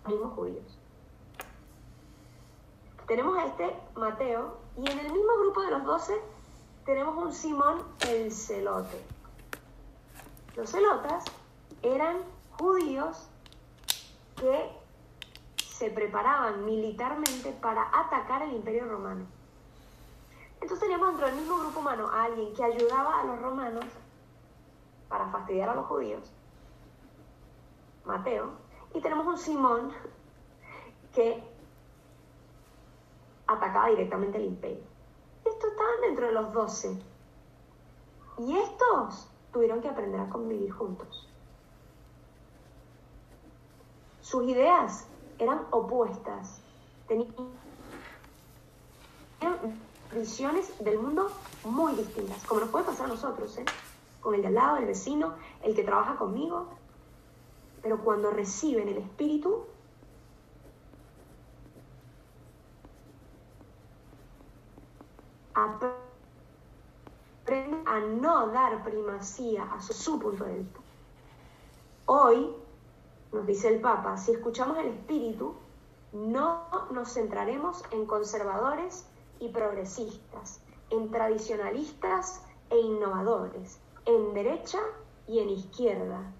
Mismos judíos. Tenemos a este Mateo, y en el mismo grupo de los 12 tenemos un Simón el celote. Los celotas eran judíos que se preparaban militarmente para atacar el Imperio Romano. Entonces teníamos dentro del mismo grupo humano a alguien que ayudaba a los romanos para fastidiar a los judíos, Mateo, y tenemos un Simón que atacaba directamente el imperio. Estos estaban dentro de los 12. Y estos tuvieron que aprender a convivir juntos. Sus ideas eran opuestas. Tenían visiones del mundo muy distintas, como nos puede pasar a nosotros, con el de al lado, el vecino, el que trabaja conmigo. Pero cuando reciben el Espíritu, aprenden a no dar primacía a su punto de vista. Hoy, nos dice el Papa, si escuchamos el Espíritu, no nos centraremos en conservadores y progresistas, en tradicionalistas e innovadores, en derecha y en izquierda.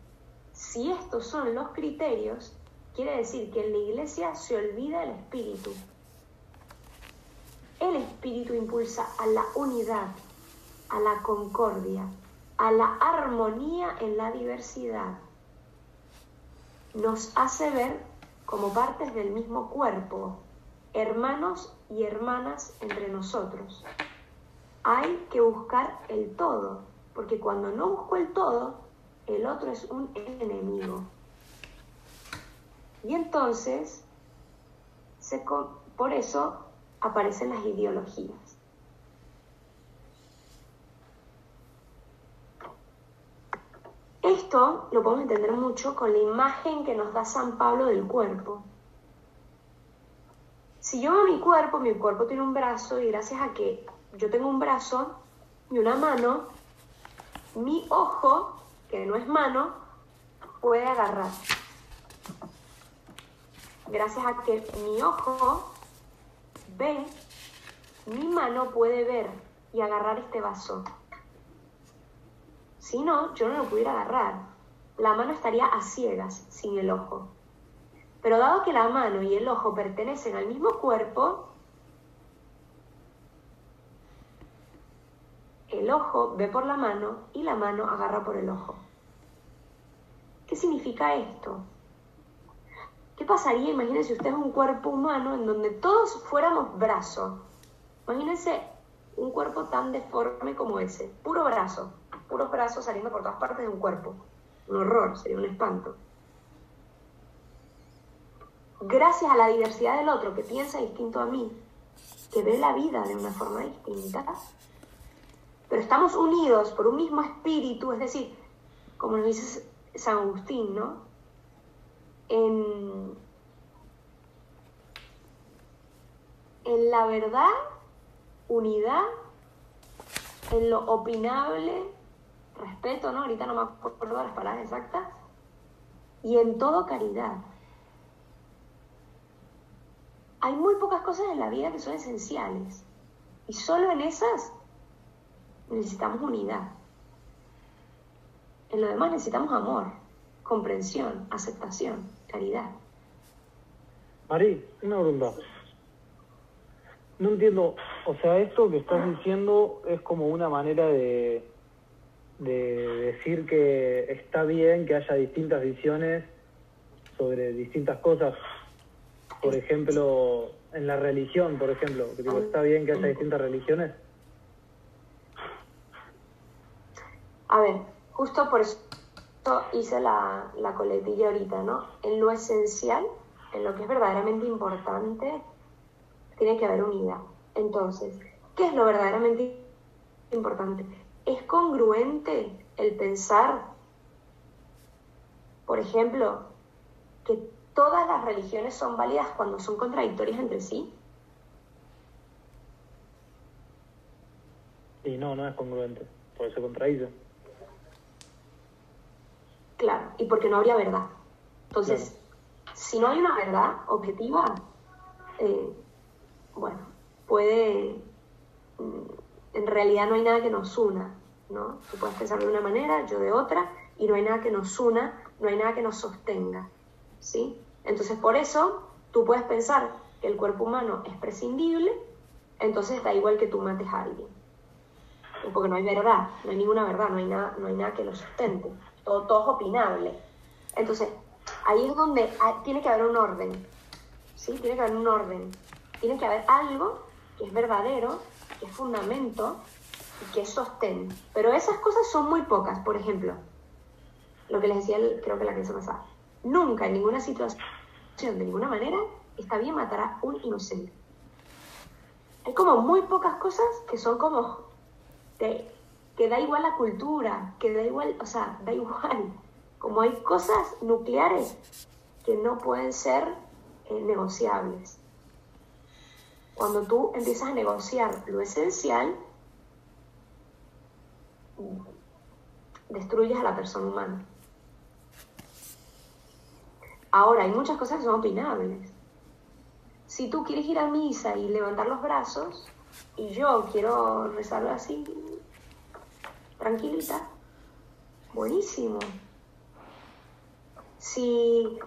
Si estos son los criterios, quiere decir que en la Iglesia se olvida el Espíritu. El Espíritu impulsa a la unidad, a la concordia, a la armonía en la diversidad. Nos hace ver como partes del mismo cuerpo, hermanos y hermanas entre nosotros. Hay que buscar el todo, porque cuando no busco el todo, el otro es un enemigo. Y entonces, por eso aparecen las ideologías. Esto lo podemos entender mucho con la imagen que nos da San Pablo del cuerpo. Si yo veo mi cuerpo tiene un brazo, y gracias a que yo tengo un brazo y una mano, mi ojo, que no es mano, puede agarrar. Gracias a que mi ojo ve, mi mano puede ver y agarrar este vaso. Si no, yo no lo pudiera agarrar. La mano estaría a ciegas, sin el ojo. Pero dado que la mano y el ojo pertenecen al mismo cuerpo, el ojo ve por la mano y la mano agarra por el ojo. ¿Qué significa esto? ¿Qué pasaría? Imagínense ustedes un cuerpo humano en donde todos fuéramos brazos. Imagínense un cuerpo tan deforme como ese, puros brazos saliendo por todas partes de un cuerpo. Un horror, sería un espanto. Gracias a la diversidad del otro, que piensa distinto a mí, que ve la vida de una forma distinta, pero estamos unidos por un mismo espíritu, es decir, como nos dice San Agustín, ¿no? En la verdad, unidad, en lo opinable, respeto, ¿no? Ahorita no me acuerdo las palabras exactas, y en todo caridad. Hay muy pocas cosas en la vida que son esenciales, y solo en esas necesitamos unidad. En lo demás necesitamos amor, comprensión, aceptación, caridad. Mari, una pregunta. No entiendo, o sea, esto que estás diciendo es como una manera de decir que está bien que haya distintas visiones sobre distintas cosas. Por ejemplo, en la religión, por ejemplo, que digo, está bien que haya distintas religiones. A ver, justo por eso hice la coletilla ahorita, ¿no? En lo esencial, en lo que es verdaderamente importante, tiene que haber unidad. Entonces, ¿qué es lo verdaderamente importante? ¿Es congruente el pensar, por ejemplo, que todas las religiones son válidas cuando son contradictorias entre sí? Y no es congruente, porque se contradice. Claro, y porque no habría verdad. Entonces, si no hay una verdad objetiva, bueno, en realidad no hay nada que nos una, ¿no? Tú puedes pensar de una manera, yo de otra, y no hay nada que nos una, no hay nada que nos sostenga, ¿sí? Entonces, por eso, tú puedes pensar que el cuerpo humano es prescindible, entonces da igual que tú mates a alguien. Porque no hay verdad, no hay ninguna verdad, no hay nada que lo sustente, todo es opinable. Entonces, ahí es donde tiene que haber un orden, ¿sí? Tiene que haber un orden, tiene que haber algo que es verdadero, que es fundamento y que es sostén. Pero esas cosas son muy pocas. Por ejemplo, lo que les decía, creo que la clase pasada, nunca en ninguna situación, de ninguna manera, está bien matar a un inocente. Hay como muy pocas cosas que son como que da igual la cultura, que da igual, o sea, da igual. Como hay cosas nucleares que no pueden ser negociables. Cuando tú empiezas a negociar lo esencial, destruyes a la persona humana. Ahora, hay muchas cosas que son opinables. Si tú quieres ir a misa y levantar los brazos, y yo quiero rezarlo así, tranquilita, buenísimo. Si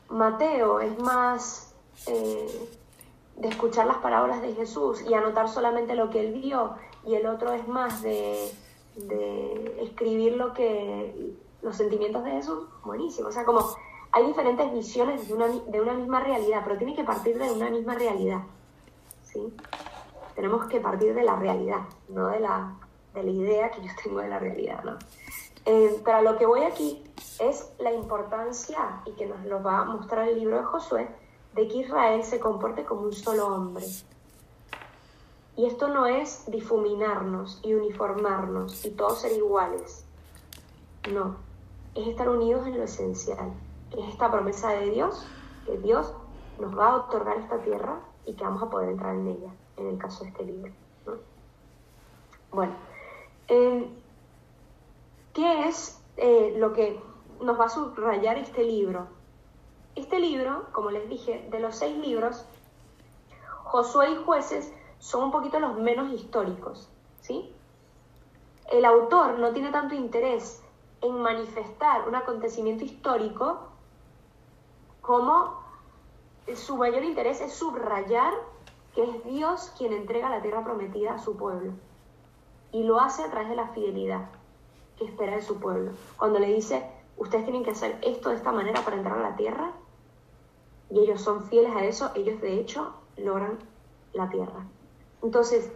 Mateo es más de escuchar las parábolas de Jesús y anotar solamente lo que él vio, y el otro es más de escribir los sentimientos de Jesús, buenísimo. O sea, como hay diferentes visiones de una misma realidad, pero tiene que partir de una misma realidad, ¿sí? Tenemos que partir de la realidad, no de la idea que yo tengo de la realidad, ¿no? Pero lo que voy aquí es la importancia, y que nos lo va a mostrar el libro de Josué, de que Israel se comporte como un solo hombre. Y esto no es difuminarnos y uniformarnos y todos ser iguales. No, es estar unidos en lo esencial. Es esta promesa de Dios, que Dios nos va a otorgar esta tierra y que vamos a poder entrar en ella, en el caso de este libro, ¿no? Bueno, ¿qué es lo que nos va a subrayar este libro? Este libro, como les dije, de los 6 libros, Josué y Jueces son un poquito los menos históricos, ¿sí? El autor no tiene tanto interés en manifestar un acontecimiento histórico como su mayor interés es subrayar que es Dios quien entrega la tierra prometida a su pueblo. Y lo hace a través de la fidelidad que espera de su pueblo. Cuando le dice, ustedes tienen que hacer esto de esta manera para entrar a la tierra, y ellos son fieles a eso, ellos de hecho logran la tierra. Entonces,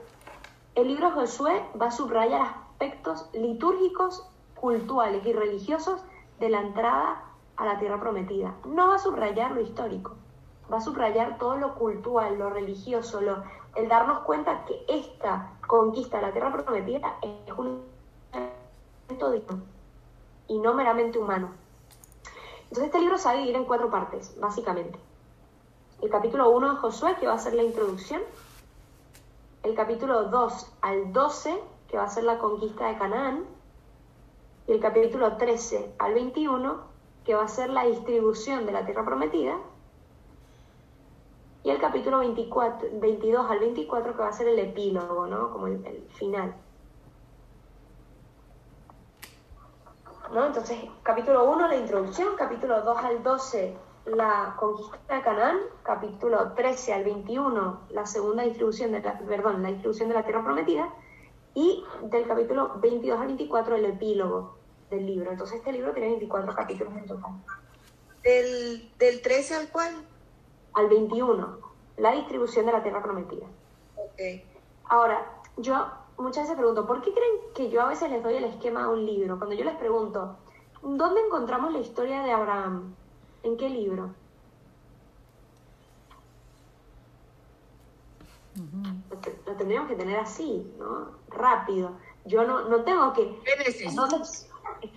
el libro de Josué va a subrayar aspectos litúrgicos, cultuales y religiosos de la entrada a la tierra prometida. No va a subrayar lo histórico, va a subrayar todo lo cultural, lo religioso, el darnos cuenta que esta conquista de la tierra prometida es un evento divino y no meramente humano. Entonces este libro se va a dividir en 4 partes, básicamente. El capítulo 1 de Josué, que va a ser la introducción. El capítulo 2 al 12, que va a ser la conquista de Canaán. Y el capítulo 13 al 21, que va a ser la distribución de la tierra prometida. Y el capítulo 22 al 24, que va a ser el epílogo, ¿no? Como el final, ¿no? Entonces, capítulo 1, la introducción. Capítulo 2 al 12, la conquista de Canaán. Capítulo 13 al 21, la segunda distribución la distribución de la tierra prometida. Y del capítulo 22 al 24, el epílogo del libro. Entonces, este libro tiene 24 capítulos en total. ¿Del 13 al cuál? Al 21, la distribución de la tierra prometida. Ok. Ahora, yo muchas veces pregunto, ¿por qué creen que yo a veces les doy el esquema de un libro? Cuando yo les pregunto, ¿dónde encontramos la historia de Abraham? ¿En qué libro? Lo tendríamos que tener así, ¿no? Rápido. Yo no tengo que... Génesis.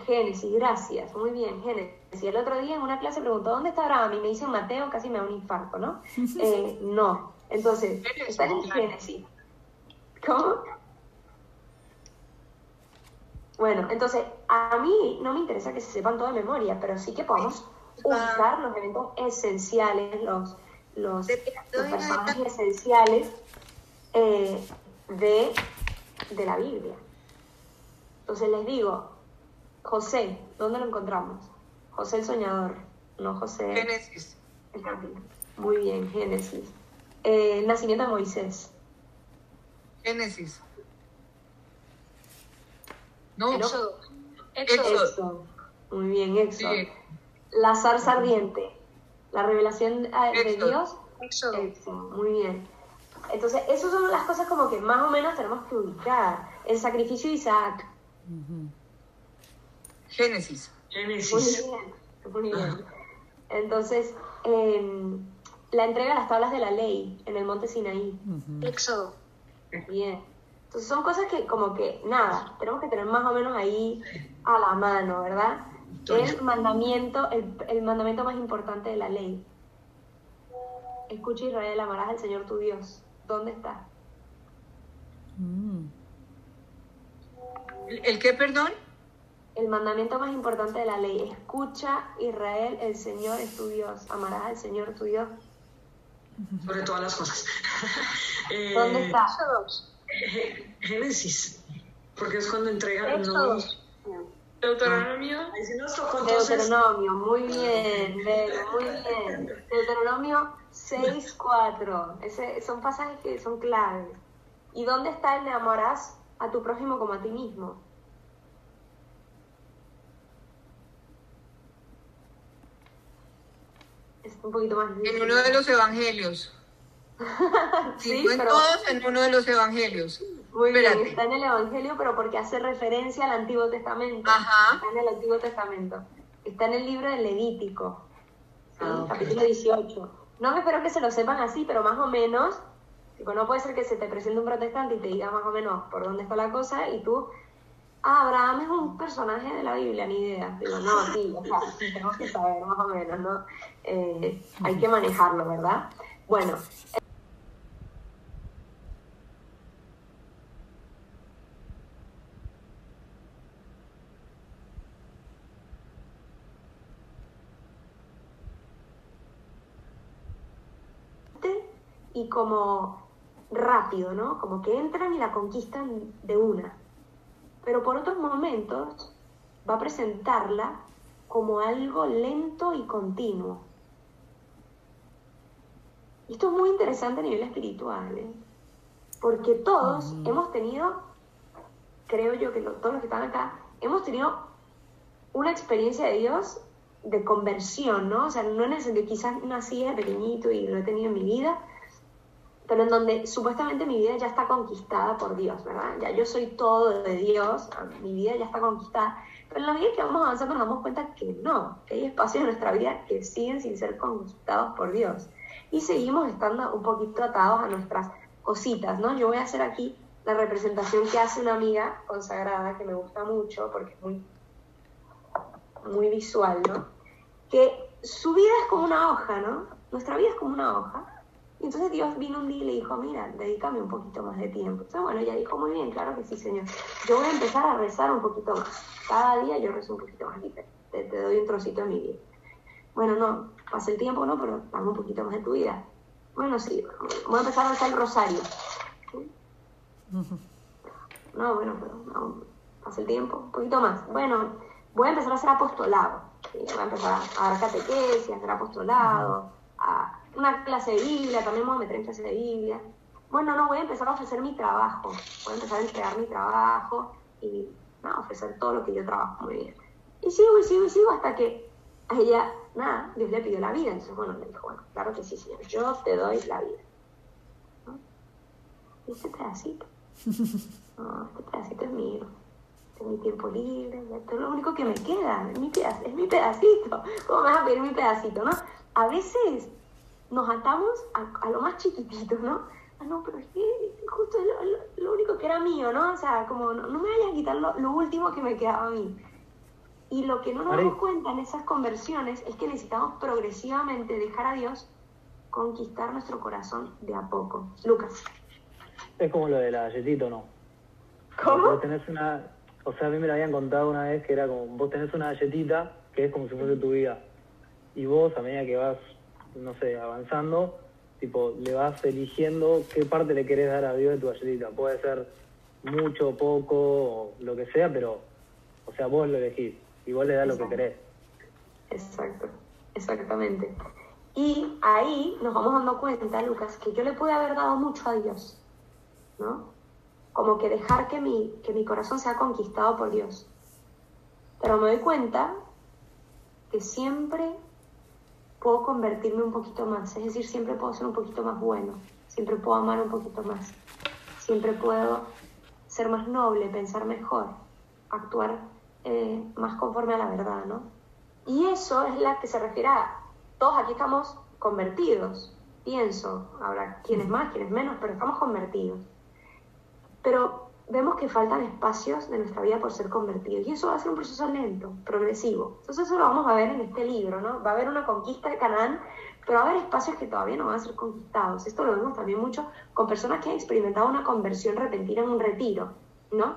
Génesis, gracias. Muy bien, Génesis. El otro día en una clase preguntó, ¿dónde está Abraham? Y me dicen Mateo, casi me da un infarto, ¿no? No. Entonces, está en Génesis. ¿Cómo? Bueno, entonces, a mí no me interesa que se sepan todo de memoria, pero sí que podamos ubicar los eventos esenciales, los personajes esenciales de la Biblia. Entonces les digo, José, ¿dónde lo encontramos? José el soñador, no José... Génesis. El carpintero. Muy bien, Génesis. El nacimiento de Moisés. Génesis. No. Éxodo. Muy bien, Éxodo. Sí. La zarza ardiente. La revelación de Dios. Éxodo. Muy bien. Entonces, esas son las cosas como que más o menos tenemos que ubicar. El sacrificio de Isaac. Génesis. Muy bien. Entonces, la entrega de las tablas de la ley en el monte Sinaí. Éxodo. Bien. Entonces son cosas que como que, nada, tenemos que tener más o menos ahí a la mano, ¿verdad? El mandamiento más importante de la ley. Escucha, Israel, amarás al Señor tu Dios. ¿Dónde está? ¿El qué, perdón? El mandamiento más importante de la ley. Escucha, Israel, el Señor es tu Dios. Amarás al Señor tu Dios. Sobre todas las cosas. ¿Dónde está? Génesis, porque es cuando entregan los... Deuteronomio. Ahí sí nos tocó, entonces... Deuteronomio, muy bien, muy bien. Deuteronomio 6:4. Son pasajes que son claves. ¿Y dónde está el de amarás a tu prójimo como a ti mismo? Es un poquito más difícil. En uno de los evangelios. Sí, En todos, en uno de los evangelios. Muy Espérate. bien, está en el Evangelio, pero porque hace referencia al Antiguo Testamento. Ajá. Está en el Antiguo Testamento. Está en el libro de Levítico, ¿sí? Ok. Capítulo 18. No me espero que se lo sepan así, pero más o menos, tipo, no puede ser que se te presente un protestante y te diga más o menos por dónde está la cosa y tú, Abraham es un personaje de la Biblia, ni idea. Digo, no, sí, o sea, tenemos que saber más o menos, ¿no? Hay que manejarlo, ¿verdad? Bueno. Y como rápido, ¿no? Como que entran y la conquistan de una. Pero por otros momentos va a presentarla como algo lento y continuo. Y esto es muy interesante a nivel espiritual, ¿eh? Porque todos hemos tenido, creo yo que todos los que están acá, hemos tenido una experiencia de Dios de conversión, ¿no? O sea, no en el sentido, quizás nací de pequeñito y lo he tenido en mi vida, pero en donde supuestamente mi vida ya está conquistada por Dios, ¿verdad? Ya yo soy todo de Dios, mi vida ya está conquistada. Pero en la medida que vamos avanzando nos damos cuenta que no, que hay espacios en nuestra vida que siguen sin ser conquistados por Dios. Y seguimos estando un poquito atados a nuestras cositas, ¿no? Yo voy a hacer aquí la representación que hace una amiga consagrada que me gusta mucho porque es muy visual, ¿no? Que su vida es como una hoja, ¿no? Nuestra vida es como una hoja. Y entonces Dios vino un día y le dijo, mira, dedícame un poquito más de tiempo. Entonces, bueno, ella dijo, muy bien, claro que sí, Señor. Yo voy a empezar a rezar un poquito más. Cada día yo rezo un poquito más. Te doy un trocito de mi vida. Bueno, no, pasa el tiempo, ¿no? Pero dame un poquito más de tu vida. Bueno, sí, voy a empezar a rezar el rosario. ¿Sí? No, bueno, pero no, pasa el tiempo, un poquito más. Bueno, voy a empezar a hacer apostolado. ¿Sí? Voy a empezar a dar catequesis, a hacer apostolado, a una clase de Biblia, también me voy a meter en clase de Biblia. Bueno, no, voy a empezar a ofrecer mi trabajo. Voy a empezar a entregar mi trabajo y ofrecer todo lo que yo trabajo muy bien. Y sigo hasta que a ella, Dios le pidió la vida. Entonces, bueno, le dijo, bueno, claro que sí, Señor, yo te doy la vida. ¿No? Y este pedacito, no, este pedacito es mío. Este es mi tiempo libre, esto es lo único que me queda, es mi pedacito. ¿Cómo me vas a pedir mi pedacito, no? A veces nos atamos a lo más chiquitito, ¿no? ah, no, pero es que justo lo único que era mío, ¿no? O sea, como no me vayas a quitar lo último que me quedaba a mí. Y lo que no nos damos cuenta en esas conversiones es que necesitamos progresivamente dejar a Dios conquistar nuestro corazón de a poco. Lucas. Es como lo de la galletita, ¿no? ¿Cómo? Vos tenés o sea, a mí me lo habían contado una vez que era como, vos tenés una galletita que es como si fuese tu vida. Y vos, a medida que vas, no sé, avanzando, tipo, le vas eligiendo qué parte le querés dar a Dios de tu galletita. Puede ser mucho, poco, o lo que sea, pero, o sea, vos lo elegís y vos le das lo que querés. Exacto, exactamente. Y ahí nos vamos dando cuenta, Lucas, que yo le pude haber dado mucho a Dios, ¿no? Como que dejar que mi corazón sea conquistado por Dios. Pero me doy cuenta que siempre puedo convertirme un poquito más, es decir, siempre puedo ser un poquito más bueno, siempre puedo amar un poquito más, siempre puedo ser más noble, pensar mejor, actuar más conforme a la verdad, ¿no? Y eso es la que se refiere a, todos aquí estamos convertidos, pienso, habrá quienes más, quienes menos, pero estamos convertidos. Pero vemos que faltan espacios de nuestra vida por ser convertidos, y eso va a ser un proceso lento, progresivo. Entonces eso lo vamos a ver en este libro, ¿no? Va a haber una conquista de Canaán, pero va a haber espacios que todavía no van a ser conquistados. Esto lo vemos también mucho con personas que han experimentado una conversión repentina en un retiro, ¿no?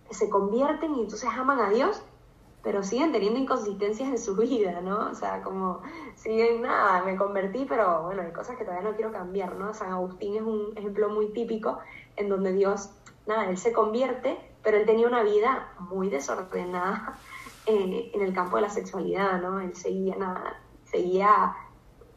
Que se convierten y entonces aman a Dios, pero siguen teniendo inconsistencias en su vida, ¿no? O sea, como siguen, nada, me convertí, pero bueno, hay cosas que todavía no quiero cambiar, ¿no? San Agustín es un ejemplo muy típico en donde Dios, nada, él se convierte, pero él tenía una vida muy desordenada en el campo de la sexualidad, ¿no? Él seguía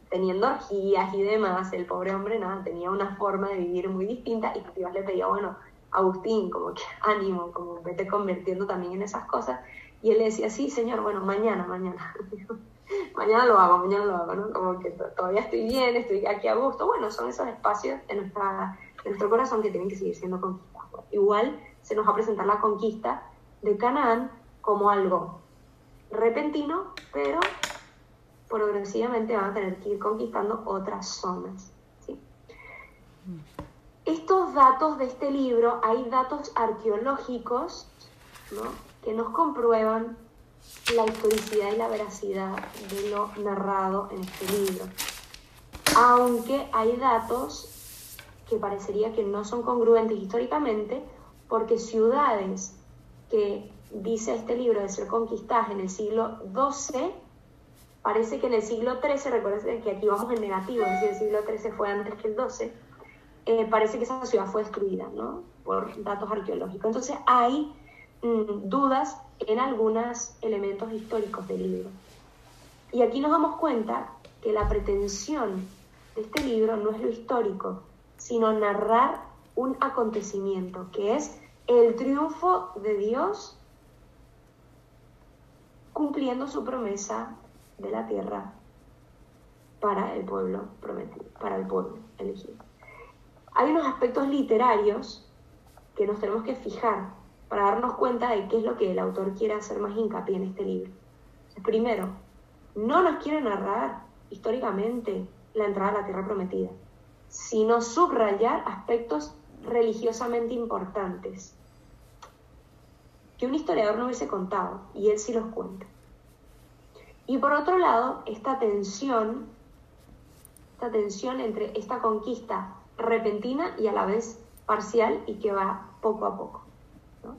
teniendo orgías y demás. El pobre hombre, nada, tenía una forma de vivir muy distinta y Dios le pedía, bueno, Agustín, como que ánimo, como vete convirtiendo también en esas cosas. Y él le decía, sí, Señor, bueno, mañana mañana lo hago, ¿no? Como que todavía estoy bien, estoy aquí a gusto. Bueno, son esos espacios de nuestro corazón que tienen que seguir siendo conquistados. Igual se nos va a presentar la conquista de Canaán como algo repentino, pero progresivamente van a tener que ir conquistando otras zonas, ¿sí? Estos datos de este libro, hay datos arqueológicos, ¿no?, que nos comprueban la historicidad y la veracidad de lo narrado en este libro. Aunque hay datos que parecería que no son congruentes históricamente, porque ciudades que dice este libro de ser conquistadas en el siglo XII, parece que en el siglo XIII, recuerden que aquí vamos en negativo, es decir, el siglo XIII fue antes que el XII, parece que esa ciudad fue destruida, ¿no?, por datos arqueológicos. Entonces hay dudas en algunos elementos históricos del libro. Y aquí nos damos cuenta que la pretensión de este libro no es lo histórico, sino narrar un acontecimiento, que es el triunfo de Dios cumpliendo su promesa de la tierra para el pueblo prometido, para el pueblo elegido. Hay unos aspectos literarios que nos tenemos que fijar para darnos cuenta de qué es lo que el autor quiere hacer más hincapié en este libro. Entonces, primero, no nos quiere narrar históricamente la entrada a la tierra prometida, sino subrayar aspectos religiosamente importantes que un historiador no hubiese contado, y él sí los cuenta. Y por otro lado, esta tensión entre esta conquista repentina y a la vez parcial y que va poco a poco, ¿no?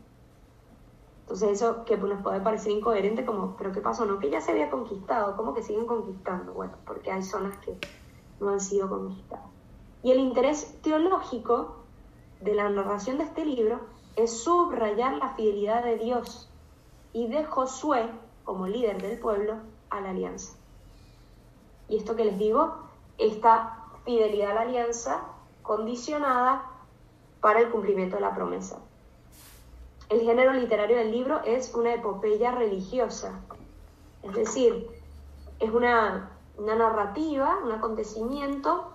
Entonces eso que nos puede parecer incoherente, como, ¿pero qué pasó? No, que ya se había conquistado, ¿cómo que siguen conquistando? Bueno, porque hay zonas que no han sido conquistadas. Y el interés teológico de la narración de este libro es subrayar la fidelidad de Dios y de Josué, como líder del pueblo, a la alianza. Y esto que les digo, esta fidelidad a la alianza condicionada para el cumplimiento de la promesa. El género literario del libro es una epopeya religiosa, es decir, es una narrativa, un acontecimiento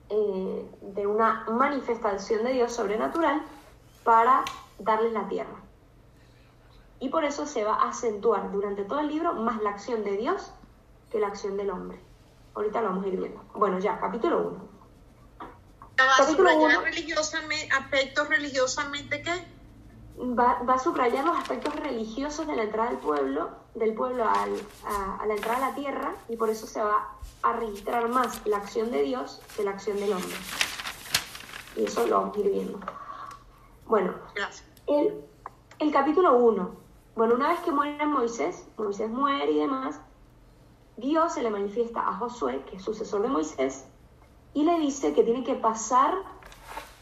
de una manifestación de Dios sobrenatural para darles la tierra. Y por eso se va a acentuar durante todo el libro más la acción de Dios que la acción del hombre. Ahorita lo vamos a ir viendo. Bueno, ya, capítulo 1. ¿Va a Capítulo subrayar 1 aspectos religiosamente qué? va a subrayar los aspectos religiosos de la entrada del pueblo a la entrada a la tierra, y por eso se va a registrar más la acción de Dios que la acción del hombre. Y eso lo vamos a ir viendo. Bueno, Gracias. el capítulo 1. Bueno, una vez que muere Moisés muere y demás, Dios se le manifiesta a Josué, que es sucesor de Moisés, y le dice que tiene que pasar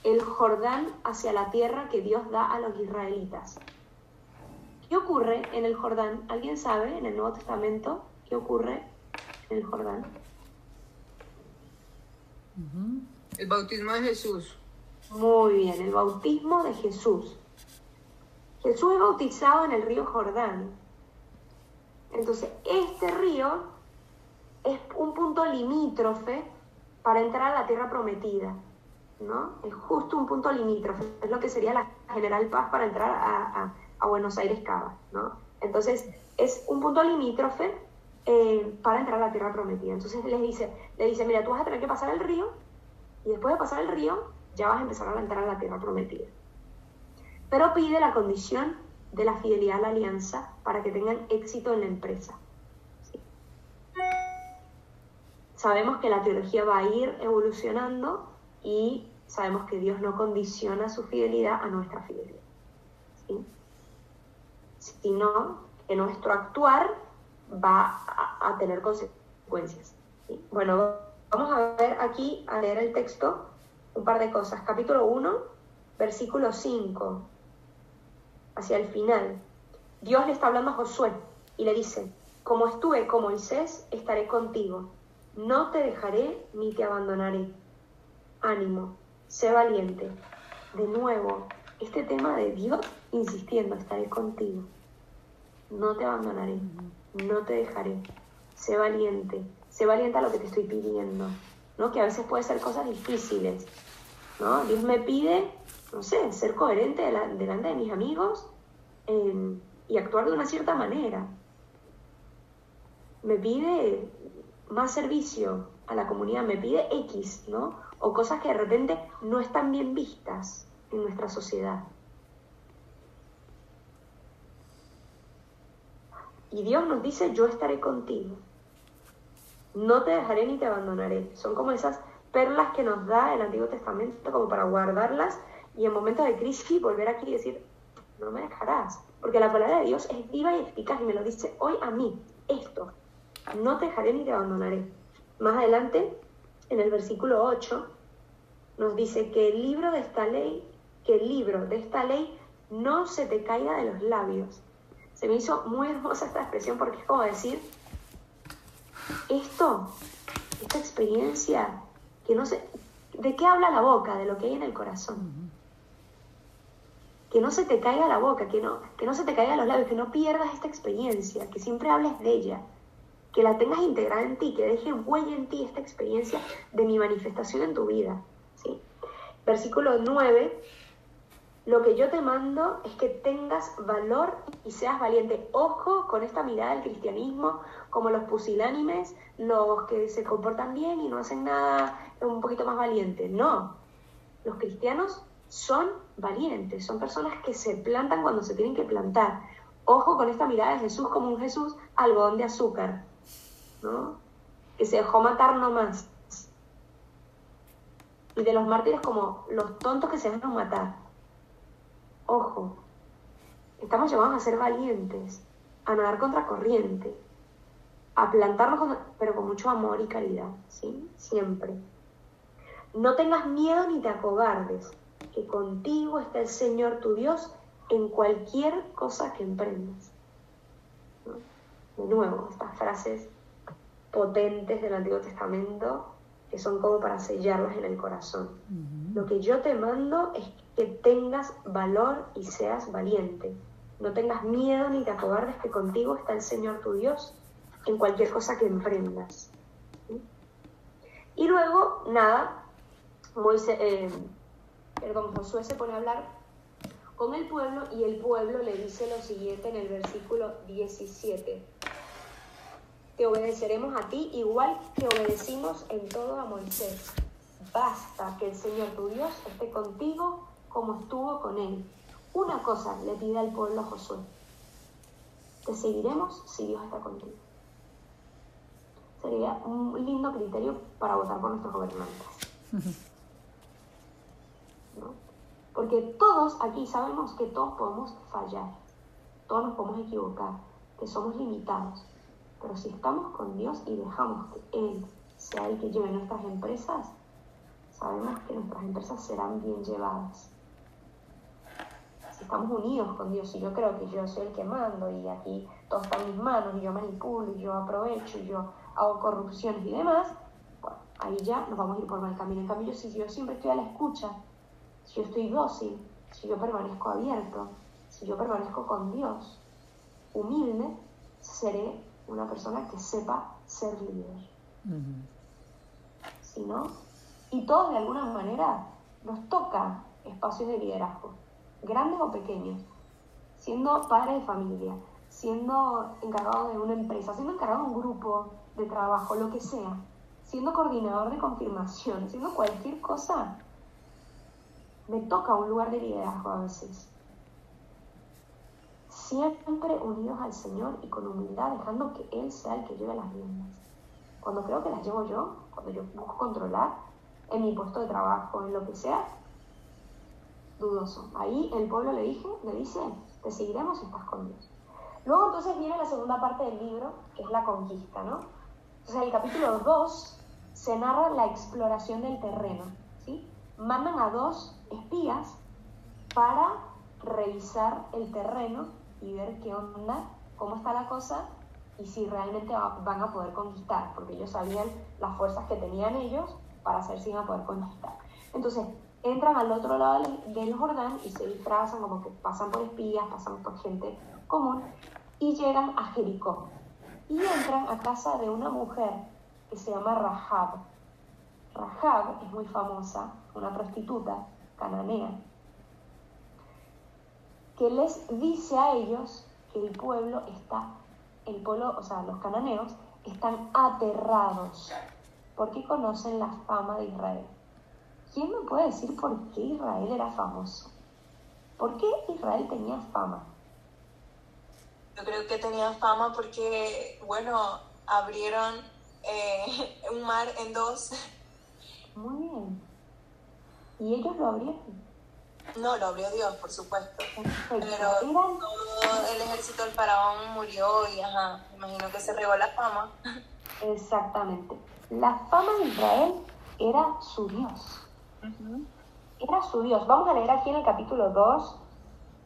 el Jordán hacia la tierra que Dios da a los israelitas. ¿Qué ocurre en el Jordán? ¿Alguien sabe en el Nuevo Testamento qué ocurre en el Jordán? El bautismo de Jesús. Muy bien, el bautismo de Jesús. Jesús es bautizado en el río Jordán. Entonces, este río es un punto limítrofe para entrar a la tierra prometida, ¿no? Es justo un punto limítrofe, es lo que sería la General Paz para entrar a Buenos Aires Cava, ¿no? Entonces, es un punto limítrofe para entrar a la tierra prometida. Entonces le dice, mira, tú vas a tener que pasar el río, y después de pasar el río, ya vas a empezar a entrar a la tierra prometida. Pero pide la condición de la fidelidad a la alianza para que tengan éxito en la empresa. ¿Sí? Sabemos que la teología va a ir evolucionando y sabemos que Dios no condiciona su fidelidad a nuestra fidelidad, ¿sí? Sino que nuestro actuar va a tener consecuencias, ¿sí? Bueno, vamos a ver aquí, a leer el texto, un par de cosas. Capítulo 1, versículo 5, hacia el final. Dios le está hablando a Josué y le dice, como estuve con Moisés, estaré contigo. No te dejaré ni te abandonaré. Ánimo, sé valiente. De nuevo, este tema de Dios insistiendo, estaré contigo. No te abandonaré, no te dejaré. Sé valiente a lo que te estoy pidiendo, ¿no? Que a veces puede ser cosas difíciles, ¿no? Dios me pide, no sé, ser coherente delante de mis amigos y actuar de una cierta manera. Me pide más servicio a la comunidad, me pide X, ¿no? O cosas que de repente no están bien vistas en nuestra sociedad. Y Dios nos dice, yo estaré contigo. No te dejaré ni te abandonaré. Son como esas perlas que nos da el Antiguo Testamento como para guardarlas y en momentos de crisis volver aquí y decir, no me dejarás. Porque la palabra de Dios es viva y eficaz y me lo dice hoy a mí, esto. No te dejaré ni te abandonaré. Más adelante, en el versículo 8, nos dice que el libro de esta ley no se te caiga de los labios. Se me hizo muy hermosa esta expresión porque es como decir, esta experiencia, que no sé, ¿de qué habla la boca? De lo que hay en el corazón. Que no se te caiga la boca, que no se te caiga los labios, que no pierdas esta experiencia, que siempre hables de ella, que la tengas integrada en ti, que deje huella en ti esta experiencia de mi manifestación en tu vida, ¿sí? Versículo 9, lo que yo te mando es que tengas valor y seas valiente. Ojo con esta mirada del cristianismo, como los pusilánimes, los que se comportan bien y no hacen nada un poquito más valiente. No, los cristianos son valientes, son personas que se plantan cuando se tienen que plantar. Ojo con esta mirada de Jesús como un Jesús algodón de azúcar, ¿no? Que se dejó matar nomás. Y de los mártires como los tontos que se dejan matar. Ojo, estamos llamados a ser valientes, a nadar contra corriente, a plantarnos, pero con mucho amor y caridad, ¿sí? Siempre. No tengas miedo ni te acobardes, que contigo está el Señor tu Dios en cualquier cosa que emprendas, ¿no? De nuevo, estas frases potentes del Antiguo Testamento que son como para sellarlas en el corazón. Lo que yo te mando es que tengas valor y seas valiente. No tengas miedo ni te acobardes, que contigo está el Señor tu Dios en cualquier cosa que emprendas. ¿Sí? Y luego, nada, Josué se pone a hablar con el pueblo y el pueblo le dice lo siguiente en el versículo 17. Te obedeceremos a ti igual que obedecimos en todo a Moisés. basta que el Señor tu Dios esté contigo como estuvo con él. Una cosa le pide al pueblo a Josué: te seguiremos si Dios está contigo. Sería un lindo criterio para votar por nuestros gobernantes, ¿no? Porque todos aquí sabemos que todos podemos fallar, todos nos podemos equivocar, que somos limitados, pero si estamos con Dios y dejamos que Él sea el que lleve nuestras empresas, sabemos que nuestras empresas serán bien llevadas. Si estamos unidos con Dios, y yo creo que yo soy el que mando y aquí todo está en mis manos y yo manipulo y yo aprovecho y yo hago corrupciones y demás, bueno, ahí ya nos vamos a ir por mal camino. En cambio, si yo siempre estoy a la escucha, si yo estoy dócil, si yo permanezco abierto, si yo permanezco con Dios, humilde, seré una persona que sepa ser líder. Si no, y todos de alguna manera nos toca espacios de liderazgo, grandes o pequeños, siendo padre de familia, siendo encargado de una empresa, siendo encargado de un grupo de trabajo, lo que sea, siendo coordinador de confirmación, siendo cualquier cosa, me toca un lugar de liderazgo a veces. Siempre unidos al Señor y con humildad, dejando que Él sea el que lleve las riendas. Cuando creo que las llevo yo, cuando yo busco controlar en mi puesto de trabajo, en lo que sea, dudoso. Ahí el pueblo le dice, te seguiremos si estás con Dios. Luego entonces viene la segunda parte del libro, que es la conquista, ¿no? Entonces en el capítulo 2 se narra la exploración del terreno, ¿sí? Mandan a 2 espías para revisar el terreno y ver qué onda, cómo está la cosa y si realmente van a poder conquistar, porque ellos sabían las fuerzas que tenían ellos para saber si iban a poder conquistar. Entonces entran al otro lado del Jordán y se disfrazan, como que pasan por espías, pasan por gente común y llegan a Jericó y entran a casa de una mujer que se llama Rahab. Rahab es muy famosa, una prostituta cananea, que les dice a ellos que el pueblo, o sea, los cananeos están aterrados porque conocen la fama de Israel. ¿Quién me puede decir por qué Israel era famoso? ¿Por qué Israel tenía fama? Yo creo que tenía fama porque, bueno, abrieron un mar en 2. Muy bien. ¿Y ellos lo abrieron? No, lo abrió Dios, por supuesto. Perfecto. Pero todo el ejército del faraón murió y, me imagino que se regó la fama. Exactamente. La fama de Israel era su Dios. Era su Dios. Vamos a leer aquí en el capítulo 2,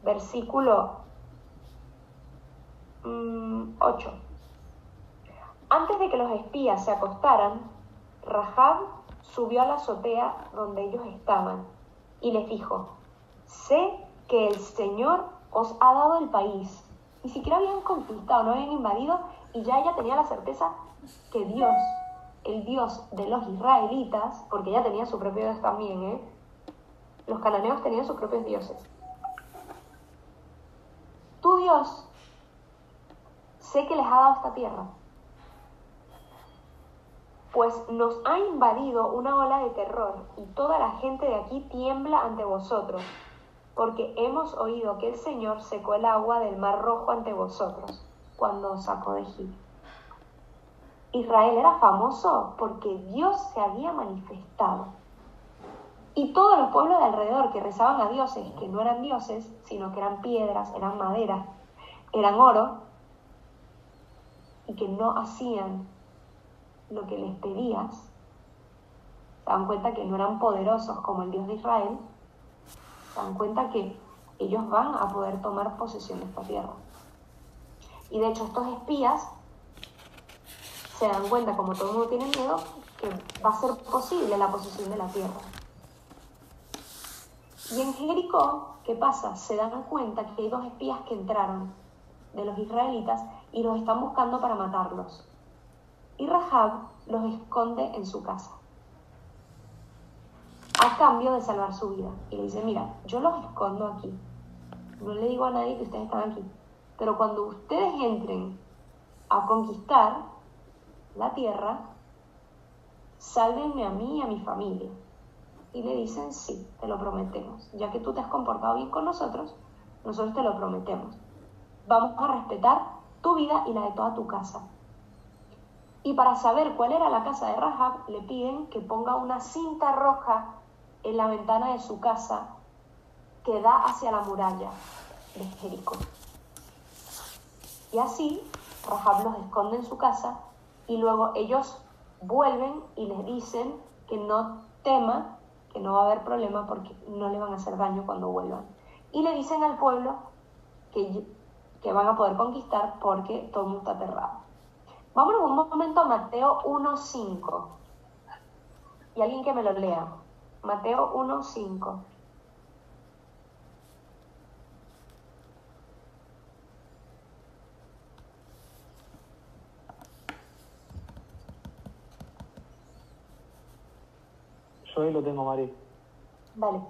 versículo 8. Antes de que los espías se acostaran, Rahab subió a la azotea donde ellos estaban y les dijo: sé que el Señor os ha dado el país. Ni siquiera habían conquistado, no habían invadido, y ya ella tenía la certeza que Dios, el Dios de los israelitas, porque ella tenía su propio Dios también, los cananeos tenían sus propios dioses. Tu Dios, sé que les ha dado esta tierra, pues nos ha invadido una ola de terror y toda la gente de aquí tiembla ante vosotros, porque hemos oído que el Señor secó el agua del Mar Rojo ante vosotros cuando os sacó de Egipto. Israel era famoso porque Dios se había manifestado. Y todos los pueblos de alrededor que rezaban a dioses, que no eran dioses, sino que eran piedras, eran madera, eran oro, y que no hacían lo que les pedías, se dan cuenta que no eran poderosos como el Dios de Israel, se dan cuenta que ellos van a poder tomar posesión de esta tierra. Y de hecho estos espías se dan cuenta, como todo el mundo tiene miedo, que va a ser posible la posesión de la tierra. Y en Jericó, ¿qué pasa? Se dan cuenta que hay 2 espías que entraron de los israelitas y los están buscando para matarlos. Y Rahab los esconde en su casa, a cambio de salvar su vida. Y le dice: mira, yo los escondo aquí, no le digo a nadie que ustedes están aquí, pero cuando ustedes entren a conquistar la tierra, sálvenme a mí y a mi familia. Y le dicen, sí, te lo prometemos. Ya que tú te has comportado bien con nosotros te lo prometemos. Vamos a respetar tu vida y la de toda tu casa. Y para saber cuál era la casa de Rahab, le piden que ponga una cinta roja en la ventana de su casa que da hacia la muralla de Jericó. Y así, Rahab los esconde en su casa y luego ellos vuelven y les dicen que no tema, que no va a haber problema porque no le van a hacer daño cuando vuelvan. Y le dicen al pueblo que van a poder conquistar porque todo el mundo está aterrado. Vámonos un momento a Mateo 1:5. Y alguien que me lo lea. Mateo 1:5. Yo ahí lo tengo, Mari. Vale.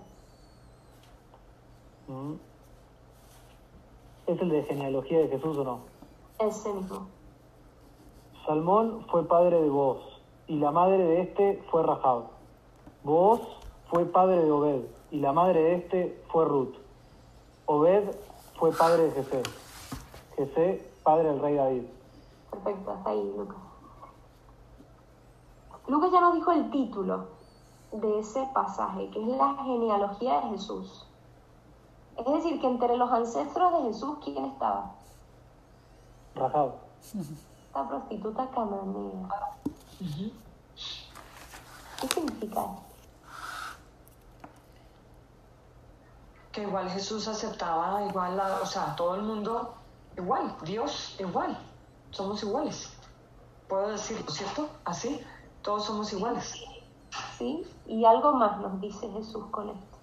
¿Es el de genealogía de Jesús o no? Ese mismo. Salmón fue padre de Booz, y la madre de este fue Rahab. Booz fue padre de Obed, y la madre de este fue Ruth. Obed fue padre de Jesé. Jesé, padre del rey David. Perfecto, hasta ahí, Lucas. Lucas ya nos dijo el título de ese pasaje, que es la genealogía de Jesús. Es decir, que entre los ancestros de Jesús, ¿quién estaba? Rahab. La prostituta cananea. ¿Qué significa eso? Que igual Jesús aceptaba, igual, o sea, todo el mundo igual, Dios igual, somos iguales. ¿Puedo decirlo, cierto? Así, todos somos iguales. ¿Sí? Y algo más nos dice Jesús con esto.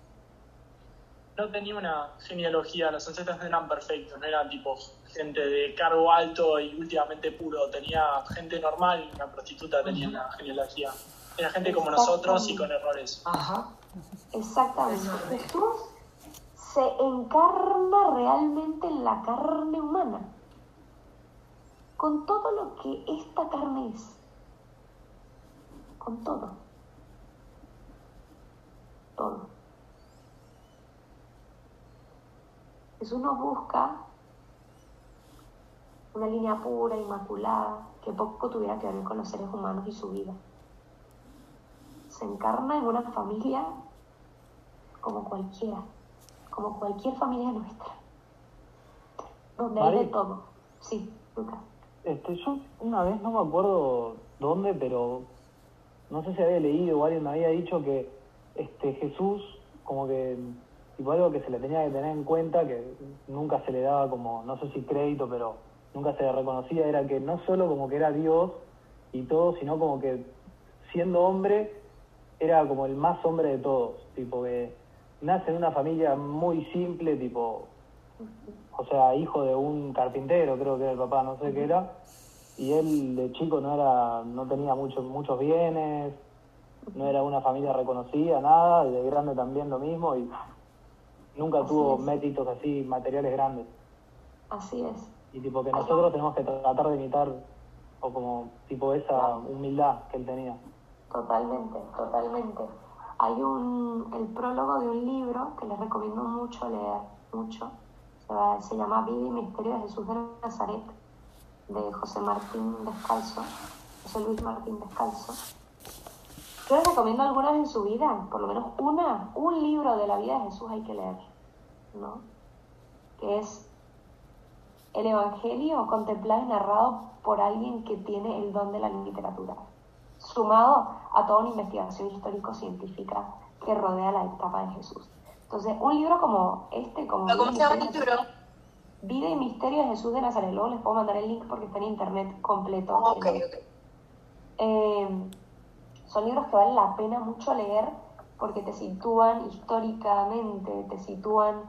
No tenía una genealogía, los ancestros no eran perfectos, no eran tipo gente de cargo alto y últimamente puro, tenía gente normal y una prostituta tenía una genealogía. Era gente como nosotros y con errores. Ajá. Exactamente. Jesús se encarna realmente en la carne humana, con todo lo que esta carne es, con todo. Jesús nos busca una línea pura, inmaculada, que poco tuviera que ver con los seres humanos y su vida. Se encarna en una familia como cualquiera, como cualquier familia nuestra, donde hay de todo. Sí, Lucas. Yo una vez, no me acuerdo dónde, pero no sé si había leído o alguien me había dicho que Jesús, como que tipo algo que se le tenía que tener en cuenta, que nunca se le daba como, no sé si crédito, pero nunca se le reconocía, era que no solo como que era Dios y todo, sino como que siendo hombre era como el más hombre de todos, tipo que nace en una familia muy simple, tipo, o sea, hijo de un carpintero, creo que era el papá, no sé qué era, y él de chico no tenía muchos bienes, no era una familia reconocida, nada, y de grande también lo mismo, y nunca tuvo méritos así materiales grandes. Así es. Y tipo que nosotros tenemos que tratar de imitar, o como tipo esa humildad que él tenía. Totalmente. Hay el prólogo de un libro que les recomiendo mucho leer, se llama Vida y Misterio de Jesús de Nazaret, de José Luis Martín Descalzo. Yo les recomiendo alguna vez en su vida, por lo menos un libro de la vida de Jesús hay que leer, ¿no? Que es el Evangelio contemplado y narrado por alguien que tiene el don de la literatura, sumado a toda una investigación histórico-científica que rodea la etapa de Jesús. Entonces, un libro como ¿Cómo se llama el libro? Vida y Misterio de Jesús de Nazaret. Luego les puedo mandar el link porque está en internet completo. Ok. Son libros que vale la pena mucho leer porque te sitúan históricamente, te sitúan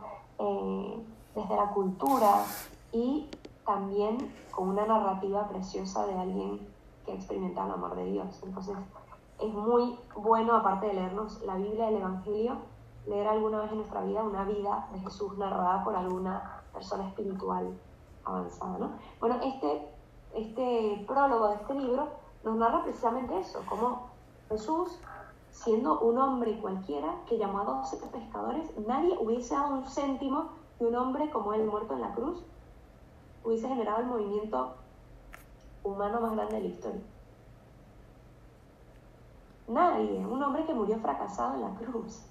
desde la cultura y también con una narrativa preciosa de alguien que experimenta el amor de Dios. Entonces, es muy bueno, aparte de leernos la Biblia del Evangelio, leer alguna vez en nuestra vida una vida de Jesús narrada por alguna persona espiritual avanzada, ¿no? Bueno, este prólogo de este libro nos narra precisamente eso, cómo Jesús siendo un hombre cualquiera que llamó a 12 pescadores, nadie hubiese dado un céntimo que un hombre como él muerto en la cruz hubiese generado el movimiento humano más grande de la historia. Nadie, un hombre que murió fracasado en la cruz,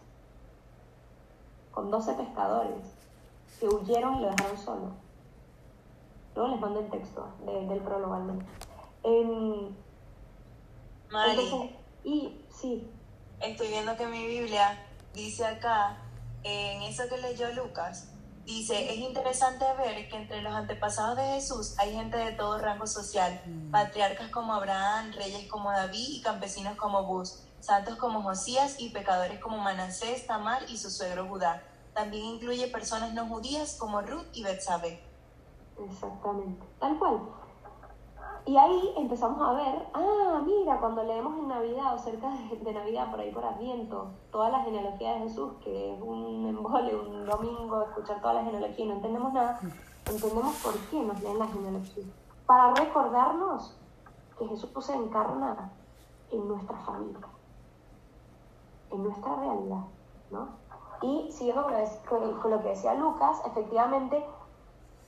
con 12 pescadores que huyeron y lo dejaron solo. Luego les mando el texto del prólogo al menos. Mari, Entonces, y sí, estoy viendo que mi Biblia dice acá, en eso que leyó Lucas, dice, es interesante ver que entre los antepasados de Jesús hay gente de todo rango social, patriarcas como Abraham, reyes como David y campesinos como Bus, santos como Josías y pecadores como Manasés, Tamar y su suegro Judá. También incluye personas no judías como Ruth y Betsabé. exactamente, tal cual. Y ahí empezamos a ver, mira, cuando leemos en Navidad o cerca de Navidad, por ahí por Adviento, toda la genealogía de Jesús, que es un embole, un domingo, escuchar toda la genealogía y no entendemos nada, entendemos por qué nos leen la genealogía. Para recordarnos que Jesús se encarna en nuestra familia, en nuestra realidad, ¿no? Y siguiendo con lo que decía Lucas, efectivamente,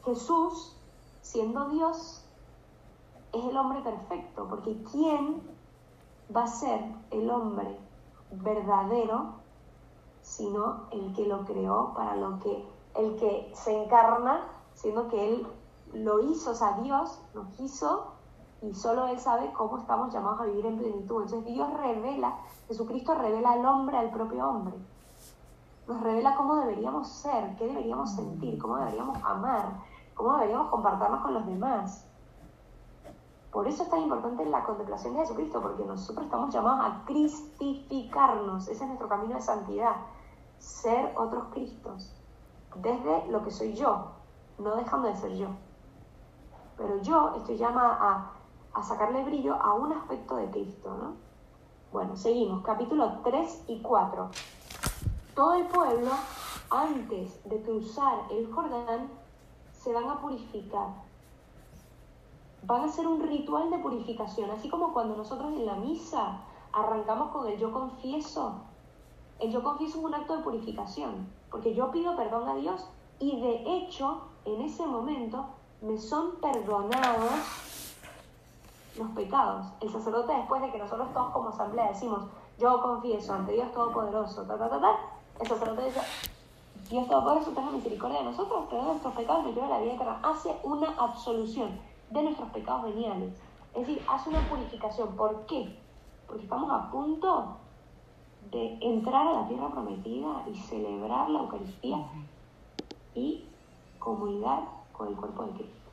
Jesús, siendo Dios, es el hombre perfecto, porque ¿quién va a ser el hombre verdadero sino el que lo creó para lo que, el que se encarna, siendo que él lo hizo, o sea, Dios nos hizo y solo él sabe cómo estamos llamados a vivir en plenitud. Entonces Dios revela, Jesucristo revela al hombre, al propio hombre. Nos revela cómo deberíamos ser, qué deberíamos sentir, cómo deberíamos amar, cómo deberíamos compartirnos con los demás. Por eso es tan importante la contemplación de Jesucristo, porque nosotros estamos llamados a cristificarnos. Ese es nuestro camino de santidad, ser otros Cristos, desde lo que soy yo, no dejando de ser yo. Pero yo estoy llamada a sacarle brillo a un aspecto de Cristo, ¿no? Bueno, seguimos, capítulo 3 y 4. Todo el pueblo, antes de cruzar el Jordán, se van a purificar. Van a hacer un ritual de purificación, así como cuando nosotros en la misa arrancamos con el yo confieso. El yo confieso es un acto de purificación, porque yo pido perdón a Dios y de hecho, en ese momento, me son perdonados los pecados. El sacerdote, después de que nosotros todos como asamblea decimos, yo confieso ante Dios Todopoderoso, el sacerdote dice, Dios Todopoderoso tenga misericordia de nosotros, perdona nuestros pecados y nos lleva a la vida eterna. Hace una absolución de nuestros pecados veniales. Es decir, hace una purificación. ¿Por qué? Porque estamos a punto de entrar a la tierra prometida y celebrar la Eucaristía y comulgar con el cuerpo de Cristo.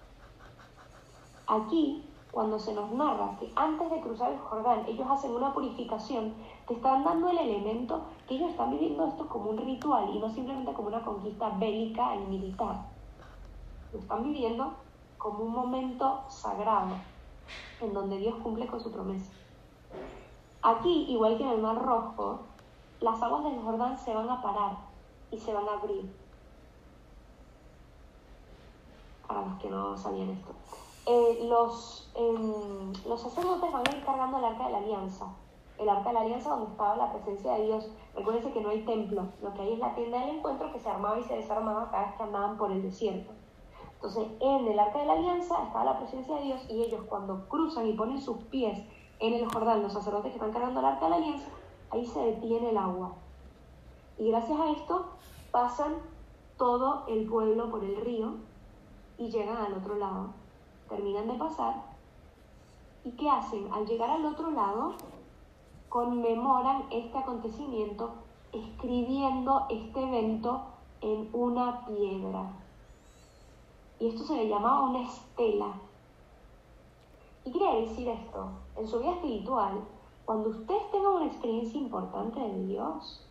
Aquí, cuando se nos narra que antes de cruzar el Jordán ellos hacen una purificación, te están dando el elemento que ellos están viviendo esto como un ritual y no simplemente como una conquista bélica y militar. Lo están viviendo como un momento sagrado en donde Dios cumple con su promesa. Aquí, igual que en el Mar Rojo, las aguas del Jordán se van a parar y se van a abrir. Para los que no sabían esto. Los sacerdotes van a ir cargando el Arca de la Alianza. El Arca de la Alianza donde estaba la presencia de Dios. Recuérdense que no hay templo. Lo que hay es la tienda del encuentro que se armaba y se desarmaba cada vez que andaban por el desierto. Entonces, en el Arca de la Alianza estaba la presencia de Dios y ellos cuando cruzan y ponen sus pies en el Jordán, los sacerdotes que están cargando el Arca de la Alianza, ahí se detiene el agua. Y gracias a esto pasan todo el pueblo por el río y llegan al otro lado. Terminan de pasar. ¿Y qué hacen? Al llegar al otro lado, conmemoran este acontecimiento escribiendo este evento en una piedra. Y esto se le llamaba una estela. ¿Y quiere decir esto? En su vida espiritual, cuando ustedes tengan una experiencia importante de Dios,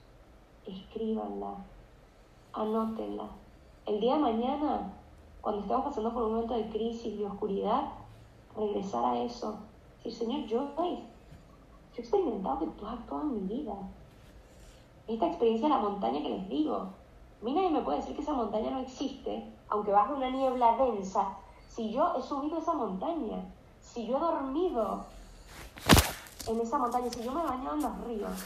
escríbanla, anótenla. El día de mañana, cuando estemos pasando por un momento de crisis, de oscuridad, regresar a eso. Decir, Señor, yo he experimentado que tú has actuado en mi vida. Esta experiencia de la montaña que les digo, a mí nadie me puede decir que esa montaña no existe, aunque baje una niebla densa, si yo he subido esa montaña, si yo he dormido en esa montaña, si yo me he bañado en los ríos,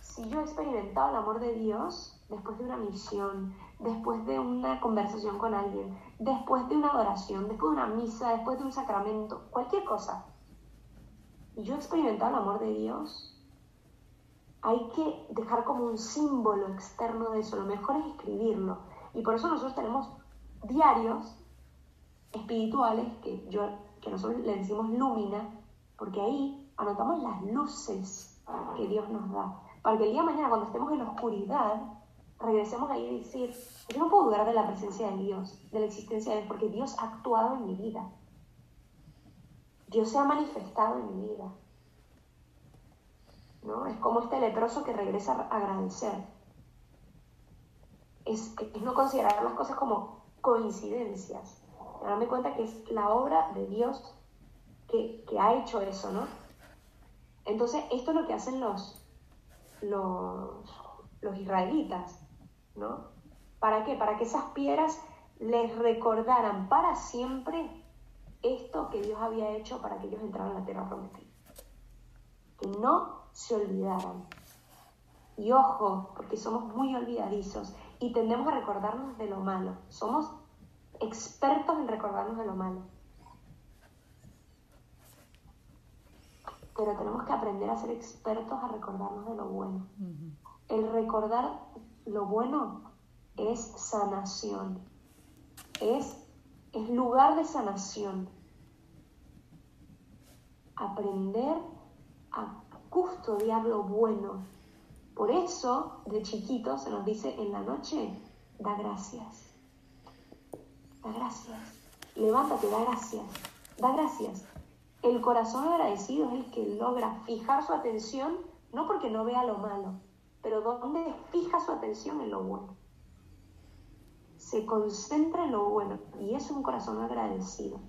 si yo he experimentado el amor de Dios después de una misión, después de una conversación con alguien, después de una adoración, después de una misa, después de un sacramento, cualquier cosa, y yo he experimentado el amor de Dios, hay que dejar como un símbolo externo de eso. Lo mejor es escribirlo. Y por eso nosotros tenemos diarios espirituales que nosotros le decimos lúmina, porque ahí anotamos las luces que Dios nos da. Para que el día de mañana, cuando estemos en la oscuridad, regresemos ahí y decir, yo no puedo dudar de la presencia de Dios, de la existencia de Él, porque Dios ha actuado en mi vida. Dios se ha manifestado en mi vida. ¿No? Es como este leproso que regresa a agradecer. Es no considerar las cosas como coincidencias. Darme cuenta que es la obra de Dios que ha hecho eso, ¿no? Entonces, esto es lo que hacen los israelitas, ¿no? ¿Para qué? Para que esas piedras les recordaran para siempre esto que Dios había hecho para que ellos entraran a la tierra prometida. Que no se olvidaran. Y ojo, porque somos muy olvidadizos y tendemos a recordarnos de lo malo. Somos expertos en recordarnos de lo malo. Pero tenemos que aprender a ser expertos a recordarnos de lo bueno. El recordar lo bueno es sanación. Es lugar de sanación. Aprender a custodiar lo bueno. Por eso, de chiquitos se nos dice en la noche, da gracias. Da gracias. Levántate, da gracias. Da gracias. El corazón agradecido es el que logra fijar su atención, no porque no vea lo malo, pero donde fija su atención en lo bueno. Se concentra en lo bueno y es un corazón agradecido.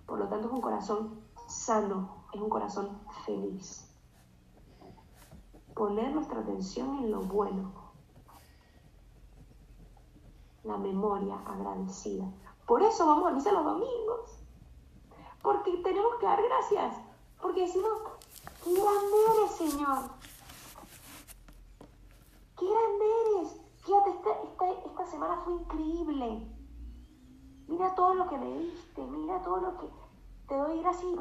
Por lo tanto, es un corazón sano, es un corazón feliz. Poner nuestra atención en lo bueno. La memoria agradecida. Por eso vamos a misa los domingos. Porque tenemos que dar gracias. Porque decimos, ¡qué grande eres, Señor! ¡Qué grande eres! Fíjate, esta semana fue increíble. Mira todo lo que me diste. Mira todo lo que... Te doy gracias.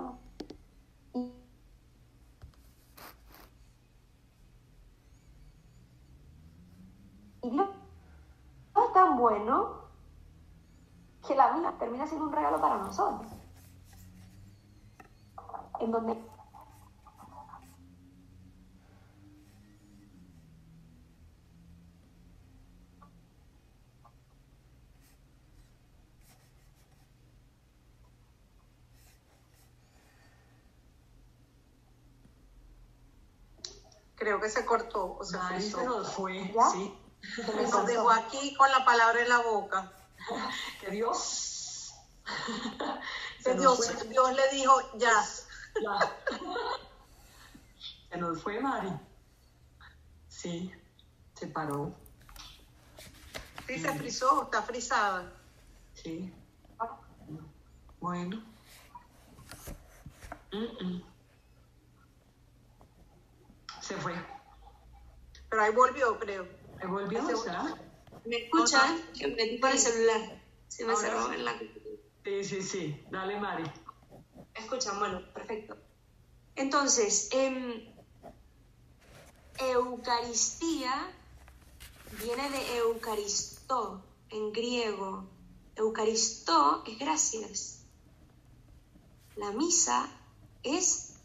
Y Dios es tan bueno que la vida termina siendo un regalo para nosotros. En donde Creo que se cortó, o sea, Ay, se nos fue, ¿ya? sí. nos dejó aquí con la palabra en la boca. Que Dios. Que Dios le dijo, ya. Ya. Se nos fue, Mari. Sí, se paró. Sí, se frizó, está frisada. Sí. Bueno. Se fue. Pero ahí volvió, creo. ¿Se volvió? ¿Será? ¿Me escuchan? Que me metí por el celular. Se me Ahora cerró sí. en la computadora. Sí. Dale, Mari. Escuchan, bueno, perfecto. Entonces, Eucaristía viene de Eucaristó, en griego. Eucaristó es gracias. La misa es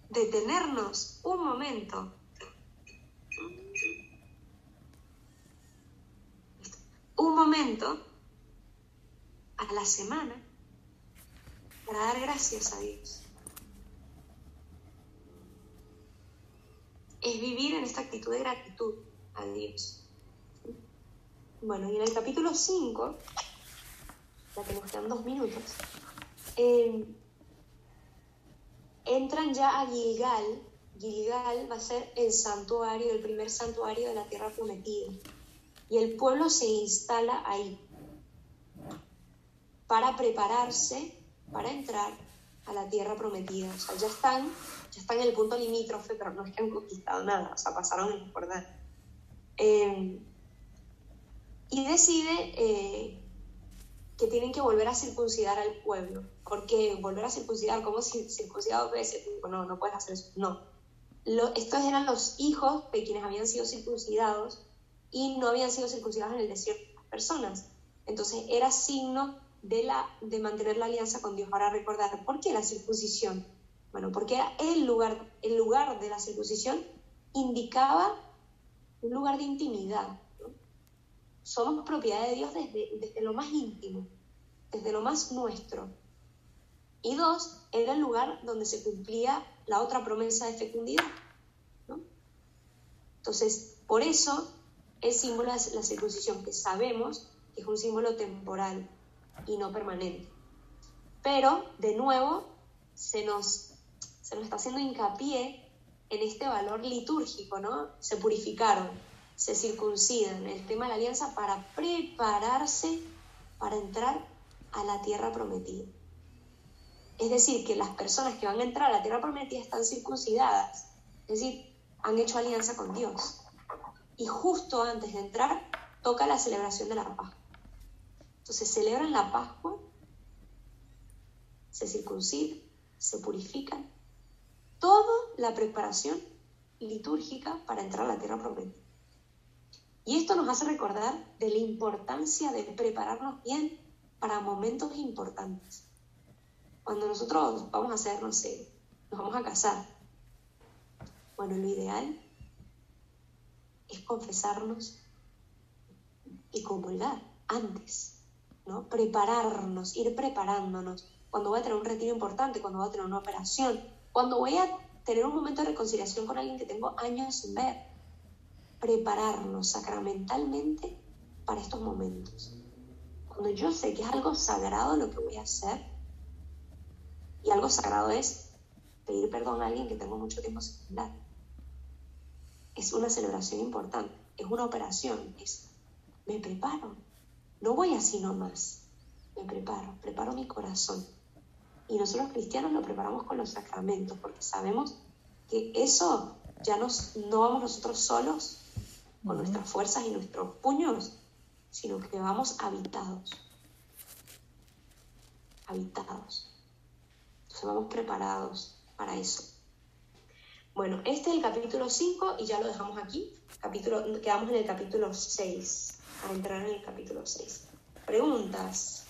detenernos un momento. Un momento a la semana para dar gracias a Dios. Es vivir en esta actitud de gratitud a Dios. Bueno, y en el capítulo 5, ya que nos quedan 2 minutos, entran ya a Gilgal. Gilgal va a ser el santuario, el primer santuario de la tierra prometida. Y el pueblo se instala ahí para prepararse, para entrar a la tierra prometida. O sea, ya están en el punto limítrofe, pero no es que han conquistado nada, o sea, pasaron el Jordán. Y decide que tienen que volver a circuncidar al pueblo. ¿Por qué? Volver a circuncidar, ¿cómo circuncidar 2 veces? No puedes hacer eso, no. Estos eran los hijos de quienes habían sido circuncidados y no habían sido circuncidados en el desierto las personas. Entonces era signo de mantener la alianza con Dios. Ahora recordar, ¿por qué la circuncisión? Bueno, porque era el lugar de la circuncisión indicaba un lugar de intimidad, ¿no? Somos propiedad de Dios desde lo más íntimo, desde lo más nuestro. Y 2, era el lugar donde se cumplía la otra promesa de fecundidad, ¿no? Entonces, por eso el símbolo es la circuncisión, que sabemos que es un símbolo temporal y no permanente. Pero, de nuevo, se nos está haciendo hincapié en este valor litúrgico, ¿no? Se purificaron, se circuncidan, el tema de la alianza para prepararse para entrar a la tierra prometida. Es decir, que las personas que van a entrar a la tierra prometida están circuncidadas, es decir, han hecho alianza con Dios. Y justo antes de entrar, toca la celebración de la Pascua. Entonces celebran la Pascua, se circuncidan, se purifican, toda la preparación litúrgica para entrar a la tierra prometida. Y esto nos hace recordar de la importancia de prepararnos bien para momentos importantes. Cuando nosotros vamos a hacer, no sé, nos vamos a casar, bueno, lo ideal es confesarnos y comulgar antes, ¿no? Prepararnos, ir preparándonos. Cuando voy a tener un retiro importante, cuando voy a tener una operación, cuando voy a tener un momento de reconciliación con alguien que tengo años sin ver. Prepararnos sacramentalmente para estos momentos. Cuando yo sé que es algo sagrado lo que voy a hacer, y algo sagrado es pedir perdón a alguien que tengo mucho tiempo sin hablar. Es una celebración importante, es una operación, me preparo. No voy así nomás, me preparo mi corazón. Y nosotros cristianos lo preparamos con los sacramentos, porque sabemos que eso ya no vamos nosotros solos con nuestras fuerzas y nuestros puños, sino que vamos habitados. Entonces vamos preparados para eso. Bueno, este es el capítulo 5 y ya lo dejamos aquí. Quedamos en el capítulo 6, a entrar en el capítulo 6. Preguntas.